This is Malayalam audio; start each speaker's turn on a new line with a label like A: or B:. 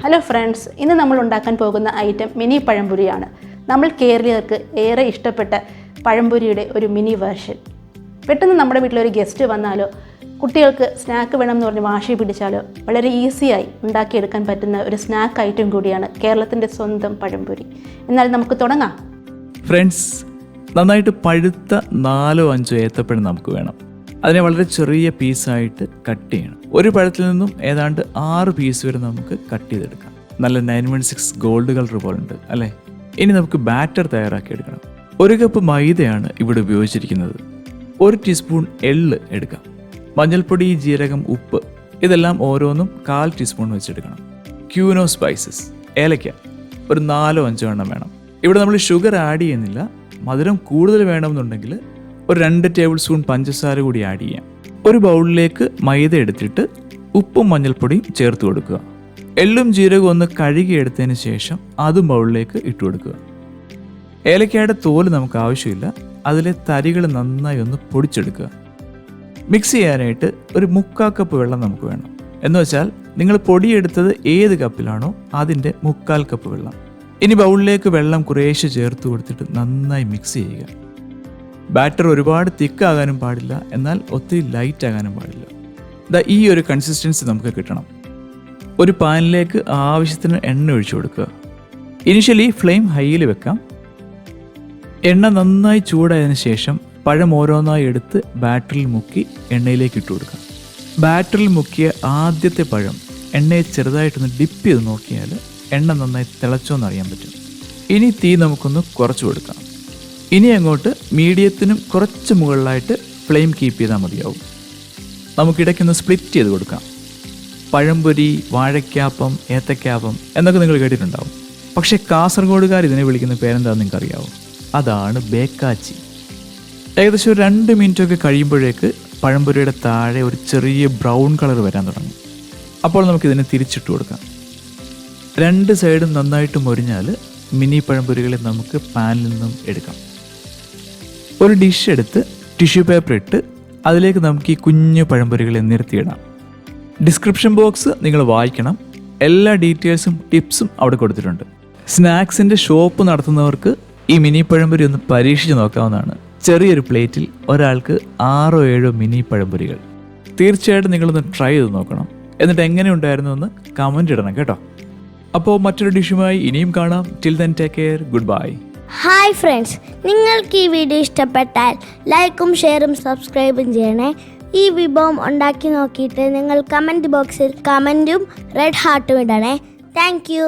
A: ഹലോ ഫ്രണ്ട്സ്, ഇന്ന് നമ്മൾ ഉണ്ടാക്കാൻ പോകുന്ന ഐറ്റം മിനി പഴംപൊരിയാണ്. നമ്മൾ കേരളീയർക്ക് ഏറെ ഇഷ്ടപ്പെട്ട പഴംപൊരിയുടെ ഒരു മിനി വേർഷൻ. പെട്ടെന്ന് നമ്മുടെ വീട്ടിലൊരു ഗസ്റ്റ് വന്നാലോ, കുട്ടികൾക്ക് സ്നാക്ക് വേണമെന്ന് പറഞ്ഞ് വാശി പിടിച്ചാലോ വളരെ ഈസിയായി ഉണ്ടാക്കിയെടുക്കാൻ പറ്റുന്ന ഒരു സ്നാക്ക് ഐറ്റം കൂടിയാണ് കേരളത്തിൻ്റെ സ്വന്തം പഴംപൊരി. എന്നാൽ നമുക്ക് തുടങ്ങാം.
B: ഫ്രണ്ട്സ്, നന്നായിട്ട് പഴുത്ത 4-5 ഏത്തപ്പഴം നമുക്ക് വേണം. അതിനെ വളരെ ചെറിയ പീസായിട്ട് കട്ട് ചെയ്യണം. ഒരു പഴത്തിൽ നിന്നും ഏതാണ്ട് 6 പീസ് വരെ നമുക്ക് കട്ട് ചെയ്തെടുക്കാം. നല്ല 916 ഗോൾഡ് കളർ പോലുണ്ട് അല്ലേ? ഇനി നമുക്ക് ബാറ്റർ തയ്യാറാക്കി എടുക്കണം. 1 കപ്പ് മൈദയാണ് ഇവിടെ ഉപയോഗിച്ചിരിക്കുന്നത്. 1 ടീസ്പൂൺ എള്ള് എടുക്കാം. മഞ്ഞൾപ്പൊടി, ജീരകം, ഉപ്പ് ഇതെല്ലാം ഓരോന്നും 1/4 ടീസ്പൂൺ വെച്ചെടുക്കണം. ക്യൂനോ സ്പൈസസ്, ഏലക്ക ഒരു 4-5 എണ്ണം വേണം. ഇവിടെ നമ്മൾ ഷുഗർ ആഡ് ചെയ്യുന്നില്ല. മധുരം കൂടുതൽ വേണമെന്നുണ്ടെങ്കിൽ ഒരു 2 ടേബിൾ സ്പൂൺ പഞ്ചസാര കൂടി ആഡ് ചെയ്യാം. ഒരു ബൗളിലേക്ക് മൈദ എടുത്തിട്ട് ഉപ്പും മഞ്ഞൾപ്പൊടിയും ചേർത്ത് കൊടുക്കുക. എള്ളും ജീരകവും ഒന്ന് കഴുകിയെടുത്തതിന് ശേഷം അതും ബൗളിലേക്ക് ഇട്ട് കൊടുക്കുക. ഏലക്കയുടെ തോല് നമുക്ക് ആവശ്യമില്ല. അതിലെ തരികൾ നന്നായി ഒന്ന് പൊടിച്ചെടുക്കുക. മിക്സ് ചെയ്യാനായിട്ട് ഒരു 3/4 കപ്പ് വെള്ളം നമുക്ക് വേണം. എന്ന് വെച്ചാൽ നിങ്ങൾ പൊടിയെടുത്തത് ഏത് കപ്പിലാണോ അതിൻ്റെ 3/4 കപ്പ് വെള്ളം. ഇനി ബൗളിലേക്ക് വെള്ളം കുറേശ്ശെ ചേർത്ത് കൊടുത്തിട്ട് നന്നായി മിക്സ് ചെയ്യുക. ബാറ്റർ ഒരുപാട് തിക്കാകാനും പാടില്ല, എന്നാൽ ഒത്തിരി ലൈറ്റ് ആകാനും പാടില്ല. ഈ ഒരു കൺസിസ്റ്റൻസി നമുക്ക് കിട്ടണം. ഒരു പാനിലേക്ക് ആവശ്യത്തിന് എണ്ണ ഒഴിച്ചു കൊടുക്കുക. ഇനിഷ്യലി ഫ്ലെയിം ഹൈയിൽ വെക്കാം. എണ്ണ നന്നായി ചൂടായതിനു ശേഷം പഴം ഓരോന്നായി എടുത്ത് ബാറ്ററിൽ മുക്കി എണ്ണയിലേക്ക് ഇട്ട് കൊടുക്കാം. ബാറ്ററിൽ മുക്കിയ ആദ്യത്തെ പഴം എണ്ണയെ ചെറുതായിട്ടൊന്ന് ഡിപ്പ് ചെയ്ത് നോക്കിയാൽ എണ്ണ നന്നായി തിളച്ചോന്ന് അറിയാൻ പറ്റും. ഇനി തീ നമുക്കൊന്ന് കുറച്ച് കൊടുക്കാം. ഇനി അങ്ങോട്ട് മീഡിയത്തിനും കുറച്ച് മുകളിലായിട്ട് ഫ്ലെയിം കീപ്പ് ചെയ്താൽ മതിയാവും. നമുക്കിടയ്ക്കൊന്ന് സ്പ്ലിറ്റ് ചെയ്ത് കൊടുക്കാം. പഴംപൊരി, വാഴയ്ക്കാപ്പം, ഏത്തക്കാപ്പം എന്നൊക്കെ നിങ്ങൾ കേട്ടിട്ടുണ്ടാവും. പക്ഷേ കാസർഗോഡുകാർ ഇതിനെ വിളിക്കുന്ന പേരെന്താണെന്ന് നിങ്ങൾക്ക് അറിയാവോ? അതാണ് ബേക്കാച്ചി. ഏകദേശം ഒരു 2 മിനിറ്റൊക്കെ കഴിയുമ്പോഴേക്ക് പഴംപൊരിയുടെ താഴെ ഒരു ചെറിയ ബ്രൗൺ കളർ വരാൻ തുടങ്ങും. അപ്പോൾ നമുക്കിതിനെ തിരിച്ചിട്ട് കൊടുക്കാം. 2 സൈഡും നന്നായിട്ട് മൊരിഞ്ഞാൽ മിനി പഴംപൊരികളെ നമുക്ക് പാനിൽ നിന്നും എടുക്കാം. ഒരു ഡിഷ് എടുത്ത് ടിഷ്യൂ പേപ്പർ ഇട്ട് അതിലേക്ക് നമുക്ക് ഈ കുഞ്ഞു പഴംപൊരികളെ നിരത്തിയിടാം. ഡിസ്ക്രിപ്ഷൻ ബോക്സ് നിങ്ങൾ വായിക്കണം. എല്ലാ ഡീറ്റെയിൽസും ടിപ്സും അവിടെ കൊടുത്തിട്ടുണ്ട്. സ്നാക്സിൻ്റെ ഷോപ്പ് നടത്തുന്നവർക്ക് ഈ മിനി പഴംപൊരി ഒന്ന് പരീക്ഷിച്ച് നോക്കാവുന്നതാണ്. ചെറിയൊരു പ്ലേറ്റിൽ ഒരാൾക്ക് 6-7 മിനി പഴംപൊരികൾ. തീർച്ചയായിട്ടും നിങ്ങളൊന്ന് ട്രൈ ചെയ്ത് നോക്കണം. എന്നിട്ട് എങ്ങനെ ഉണ്ടായിരുന്നു എന്ന് കമൻറ്റ് ഇടണം കേട്ടോ. അപ്പോൾ മറ്റൊരു ഡിഷുമായി ഇനിയും കാണാം. Till then take care, good bye.
C: Hi friends, നിങ്ങൾക്ക് ഈ വീഡിയോ ഇഷ്ടപ്പെട്ടാൽ ലൈക്കും ഷെയറും സബ്സ്ക്രൈബും ചെയ്യണേ. ഈ വിഭവം ഉണ്ടാക്കി നോക്കിയിട്ട് നിങ്ങൾ കമൻറ്റ് ബോക്സിൽ കമൻറ്റും റെഡ് ഹാർട്ടും ഇടണേ. Thank U.